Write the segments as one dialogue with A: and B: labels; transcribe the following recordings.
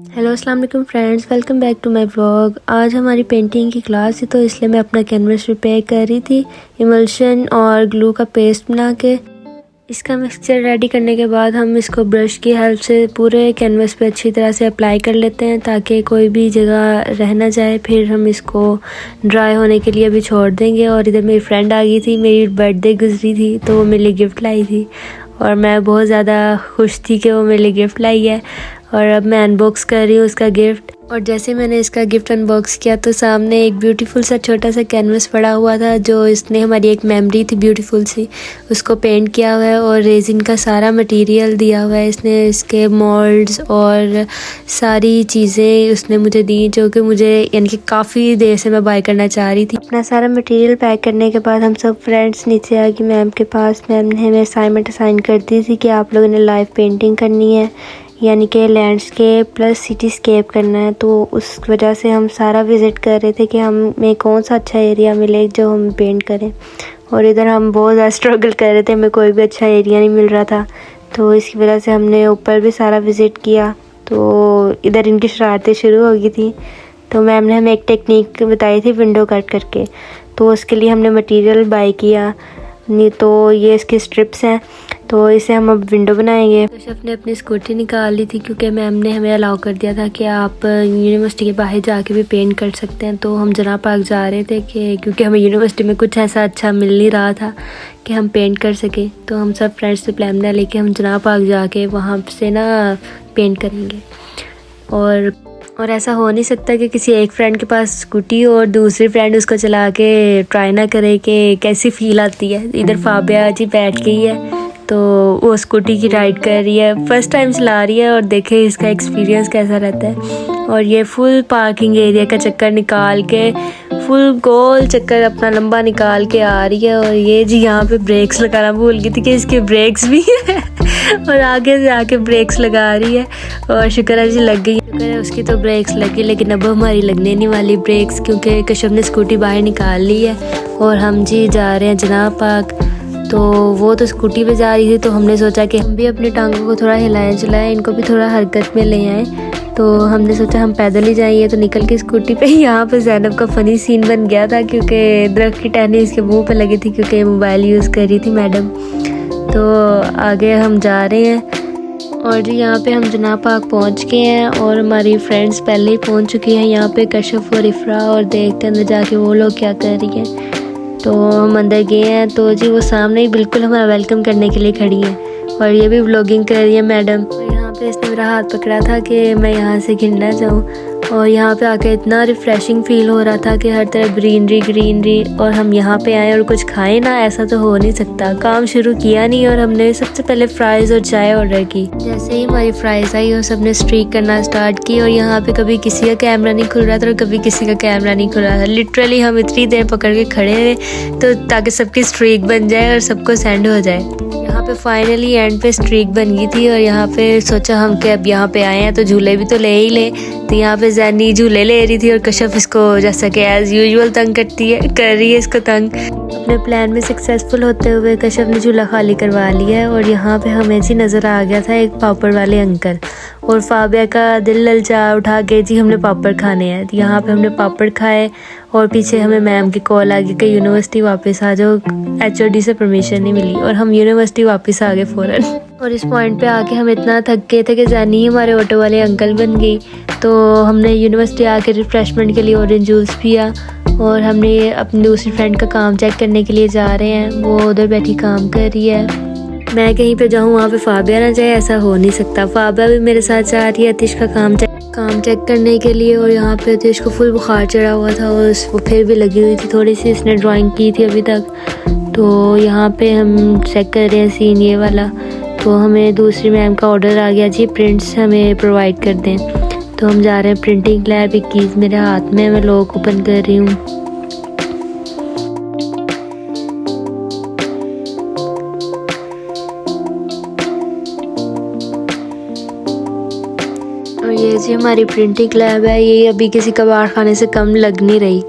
A: Hello अस्सलाम वालेकुम friends, welcome back to my vlog. आज हमारी पेंटिंग की क्लास थी तो इसलिए मैं अपना कैनवस प्रिपेयर कर रही थी इमल्शन और ग्लू का पेस्ट बना के। इसका मिक्सचर रेडी करने के बाद हम इसको ब्रश की हेल्प से पूरे कैनवस पे अच्छी तरह से अप्लाई कर लेते हैं ताकि कोई भी जगह रह ना जाए। फिर हम इसको ड्राई होने के लिए अभी छोड़ देंगे। और इधर मेरी फ्रेंड आ गई थी, मेरी बर्थडे गुजरी थी तो वो मेरे लिए गिफ्ट लाई थी और मैं बहुत ज़्यादा खुश थी कि वो मेरे लिए गिफ्ट लाई है। और अब मैं अनबॉक्स कर रही हूँ उसका गिफ्ट। और जैसे मैंने इसका गिफ्ट अनबॉक्स किया तो सामने एक ब्यूटीफुल सा छोटा सा कैनवस पड़ा हुआ था जो इसने हमारी एक मेमोरी थी ब्यूटीफुल सी, उसको पेंट किया हुआ है और रेजिन का सारा मटेरियल दिया हुआ है इसने। इसके मोल्ड्स और सारी चीज़ें उसने मुझे दी जो कि मुझे यानी कि काफ़ी देर से मैं बाय करना चाह रही थी। अपना सारा मटेरियल पैक करने के बाद हम सब फ्रेंड्स नीचे आ गए मैम के पास। मैम ने हमें असाइनमेंट असाइन कर दी थी कि आप लोगों ने लाइव पेंटिंग करनी है, यानी कि लैंडस्केप प्लस सिटीस्केप करना है। तो उस वजह से हम सारा विज़िट कर रहे थे कि हमें कौन सा अच्छा एरिया मिले जो हम पेंट करें। और इधर हम बहुत ज़्यादा स्ट्रगल कर रहे थे, हमें कोई भी अच्छा एरिया नहीं मिल रहा था तो इसकी वजह से हमने ऊपर भी सारा विज़िट किया। तो इधर इनकी शरारतें शुरू हो गई थी तो मैम ने हमें एक टेक्निक बताई थी विंडो कट करके, तो उसके लिए हमने मटेरियल बाय किया। नहीं तो ये इसकी स्ट्रिप्स हैं तो इसे हम अब विंडो बनाएंगे। कश्यप ने अपनी स्कूटी निकाल ली थी क्योंकि मैम ने हमें अलाउ कर दिया था कि आप यूनिवर्सिटी के बाहर जाके भी पेंट कर सकते हैं। तो हम जना पार्क जा रहे थे कि क्योंकि हमें यूनिवर्सिटी में कुछ ऐसा अच्छा मिल नहीं रहा था कि हम पेंट कर सके। तो हम सब फ्रेंड्स से प्लान बना लेके हम जना पार्क जाके वहाँ से ना पेंट करेंगे। और ऐसा हो नहीं सकता कि किसी एक फ्रेंड के पास स्कूटी और दूसरी फ्रेंड उसको चला के ट्राई ना करे कि कैसी फील आती है। इधर फाबिया जी बैठ गई है तो वो स्कूटी की राइड कर रही है, फर्स्ट टाइम चला रही है और देखे इसका एक्सपीरियंस कैसा रहता है। और ये फुल पार्किंग एरिया का चक्कर निकाल के फुल गोल चक्कर अपना लंबा निकाल के आ रही है। और ये जी यहाँ पे ब्रेक्स लगाना भूल गई थी कि इसके ब्रेक्स भी है और आगे से आके ब्रेक्स लगा रही है और शुक्र है जी लग गई। शुक्र है उसकी तो ब्रेक्स लगी, लेकिन अब हमारी लगने नहीं वाली ब्रेक्स क्योंकि कश्यप ने स्कूटी बाहर निकाल ली है। और हम जी जा रहे हैं जनाब पार्क। तो वो तो स्कूटी पे जा रही थी तो हमने सोचा कि हम भी अपनी टांगों को थोड़ा हिलाएं चलाएं, इनको भी थोड़ा हरकत में ले आएँ। तो हमने सोचा हम पैदल ही जाएंगे तो निकल के स्कूटी पे। यहाँ पे ज़ैनब का फ़नी सीन बन गया था क्योंकि दरख्त की टहनी इसके मुंह पे लगी थी क्योंकि मोबाइल यूज़ कर रही थी मैडम। तो आगे हम जा रहे हैं और जी यहाँ पे हम जनाब पार्क पहुँच गए हैं और हमारी फ्रेंड्स पहले ही पहुँच चुकी हैं यहाँ पे, कश्यप और इफ्रा। और देखते हैं अंदर जाके वो लोग क्या कर रही हैं। तो हम अंदर गए हैं तो जी वो सामने ही बिल्कुल हमारा वेलकम करने के लिए खड़ी हैं और ये भी व्लॉगिंग कर रही है मैडम। और यहाँ पे इसने मेरा हाथ पकड़ा था कि मैं यहाँ से गिर ना जाऊँ। और यहाँ पे आके इतना रिफ़्रेशिंग फ़ील हो रहा था कि हर तरफ ग्रीनरी ग्रीनरी। और हम यहाँ पे आए और कुछ खाएं ना, ऐसा तो हो नहीं सकता। काम शुरू किया नहीं और हमने सबसे पहले फ़्राइज़ और चाय ऑर्डर की। जैसे ही हमारी फ़्राइज़ आई और सबने स्ट्रीक करना स्टार्ट की। और यहाँ पे कभी किसी का कैमरा नहीं खुल रहा था और कभी किसी का कैमरा नहीं खुल रहा था। लिटरली हम इतनी देर पकड़ के खड़े रहे तो ताकि सबकी स्ट्रीक बन जाए और सबको सेंड हो जाए। यहाँ पे फाइनली एंड पे स्ट्रीक बन गई थी और यहाँ पे सोचा हम कि अब यहाँ पे आए हैं तो झूले भी तो ले ही ले। तो यहाँ पे जैनी झूले ले रही थी और कश्यप इसको जैसा कि एज़ यूजुअल तंग कर रही है इसको तंग। अपने प्लान में सक्सेसफुल होते हुए कश्यप ने झूला खाली करवा लिया है। और यहाँ पे हमें जी नज़र आ गया था एक पापड़ वाले अंकल और फाबिया का दिल ललचा उठा के जी हमने पापड़ खाने हैं। तो यहाँ पे हमने पापड़ खाए और पीछे हमें मैम की कॉल आ गई कि यूनिवर्सिटी वापस आ जाओ, HOD से परमिशन नहीं मिली। और हम यूनिवर्सिटी वापस आ गए फ़ौरन। और इस पॉइंट पे आके हम इतना थक गए थे कि जानी हमारे ऑटो वाले अंकल बन गई। तो हमने यूनिवर्सिटी आके रिफ़्रेशमेंट के लिए ऑरेंज जूस पिया। और हमने अपनी दूसरी फ्रेंड का काम चेक करने के लिए जा रहे हैं, वो उधर बैठी काम कर रही है। मैं कहीं पे जाऊँ वहाँ पे फाबिया ना जाए, ऐसा हो नहीं सकता। फाबिया भी मेरे साथ जा रही है अतिश का काम चेक करने के लिए। और यहाँ पे अतिश को फुल बुखार चढ़ा हुआ था और वो फिर भी लगी हुई थी थोड़ी सी, इसने ड्राइंग की थी अभी तक। तो यहाँ पे हम चेक कर रहे हैं सीन ये वाला। तो हमें दूसरी मैम का ऑर्डर आ गया जी प्रिंट्स हमें प्रोवाइड कर दें। तो हम जा रहे हैं प्रिंटिंग लैब। 21 मेरे हाथ में, मैं लॉक ओपन कर रही हूँ। और ये जी हमारी प्रिंटिंग लैब है, ये अभी किसी कबाड़ खाने से कम लग नहीं रही।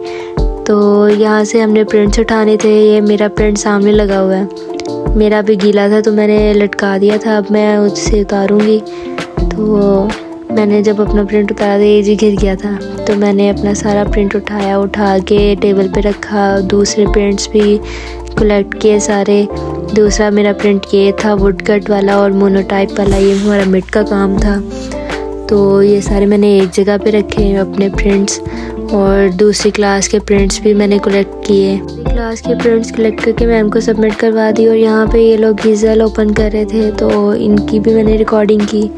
A: तो यहाँ से हमने प्रिंट्स उठाने थे। ये मेरा प्रिंट सामने लगा हुआ है, मेरा भी गीला था तो मैंने लटका दिया था, अब मैं उससे उतारूँगी। तो मैंने जब अपना प्रिंट उतारा तो ये जी गिर गया था, तो मैंने अपना सारा प्रिंट उठा के टेबल पे रखा। दूसरे प्रिंट्स भी कलेक्ट किए सारे। दूसरा मेरा प्रिंट ये था वुड कट वाला और मोनोटाइप वाला, ये हमारा मिड का काम था। तो ये सारे मैंने एक जगह पे रखे अपने प्रिंट्स, और दूसरी क्लास के प्रिंट्स भी मैंने कलेक्ट किए। क्लास के प्रिंट्स कलेक्ट करके मैम को सबमिट करवा दी। और यहाँ पे ये लोग गीज़ल ओपन कर रहे थे, तो इनकी भी मैंने रिकॉर्डिंग की।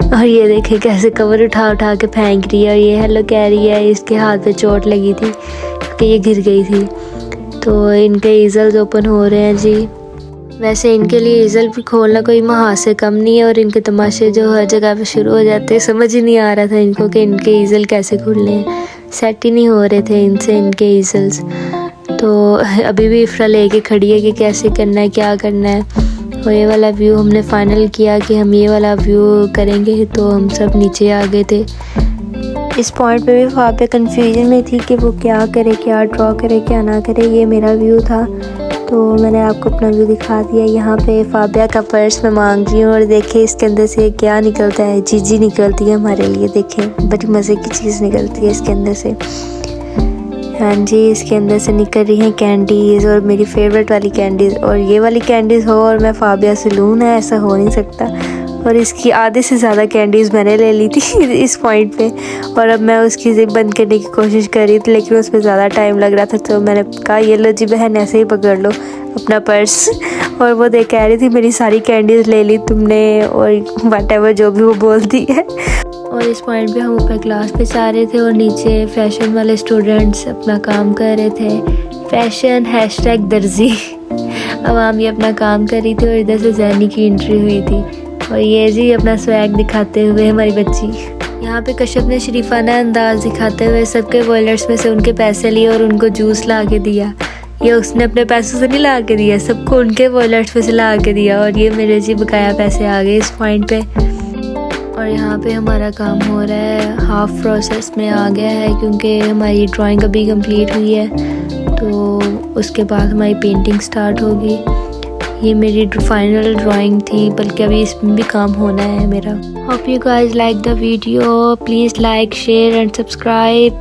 A: और ये देखे कैसे कवर उठा के फेंक रही है, और ये हेलो कह रही है। इसके हाथ पे चोट लगी थी क्योंकि ये गिर गई थी। तो इनके ईज़ल्स ओपन हो रहे हैं जी। वैसे इनके लिए ईज़ल भी खोलना कोई महाज से कम नहीं है, और इनके तमाशे जो हर जगह पे शुरू हो जाते हैं। समझ ही नहीं आ रहा था इनको कि इनके ईज़ल कैसे खुलने हैं, सेट ही नहीं हो रहे थे इनसे इनके ईज़ल्स। तो अभी भी इफ्रा लेके खड़ी है कि कैसे करना है, क्या करना है। और ये वाला व्यू हमने फ़ाइनल किया कि हम ये वाला व्यू करेंगे, तो हम सब नीचे आ गए थे। इस पॉइंट पे भी वहाँ पे कंफ्यूजन में थी कि वो क्या करे, क्या ड्रॉ करे, क्या ना करे। ये मेरा व्यू था, तो मैंने आपको अपना व्यू दिखा दिया। यहाँ पे फाबिया का पर्स मैं मांग रही हूँ, और देखे इसके अंदर से क्या निकलता है। जीजी निकलती है हमारे लिए, देखें बड़ी मज़े की चीज़ निकलती है इसके अंदर से। हाँ जी, इसके अंदर से निकल रही हैं कैंडीज़, और मेरी फेवरेट वाली कैंडीज़। और ये वाली कैंडीज़ हो और मैं फाबिया से लूँ ना, ऐसा हो नहीं सकता। और इसकी आधे से ज़्यादा कैंडीज़ मैंने ले ली थी इस पॉइंट पे। और अब मैं उसकी ज़िप बंद करने की कोशिश कर रही थी, लेकिन उसमें ज़्यादा टाइम लग रहा था। तो मैंने कहा ये लो जी बहन, ऐसे ही पकड़ लो अपना पर्स। और वो देख कह रही थी मेरी सारी कैंडीज़ ले ली तुमने, और व्हाटएवर जो भी वो बोलती है। और इस पॉइंट पे हम ऊपर क्लास पे जा रहे थे, और नीचे फैशन वाले स्टूडेंट्स अपना काम कर रहे थे। फैशन #दर्जी। अब हम ये अपना काम कर रही थी, और इधर से जैनी की एंट्री हुई थी। और ये जी अपना स्वैग दिखाते हुए हमारी बच्ची। यहाँ पे कश्यप ने शरीफाना अंदाज दिखाते हुए सबके वॉलेट्स में से उनके पैसे लिए और उनको जूस ला के दिया। ये उसने अपने पैसों से नहीं ला के दिया, सबको उनके वॉलेट्स में से ला के दिया। और ये मेरे जी बकाया पैसे आ गए इस पॉइंट पे। और यहाँ पे हमारा काम हो रहा है, हाफ प्रोसेस में आ गया है, क्योंकि हमारी ड्राइंग अभी कंप्लीट हुई है। तो उसके बाद हमारी पेंटिंग स्टार्ट होगी। ये मेरी फाइनल ड्राइंग थी, बल्कि अभी इसमें भी काम होना है मेरा। Hope you guys like the video. Please like, share and subscribe.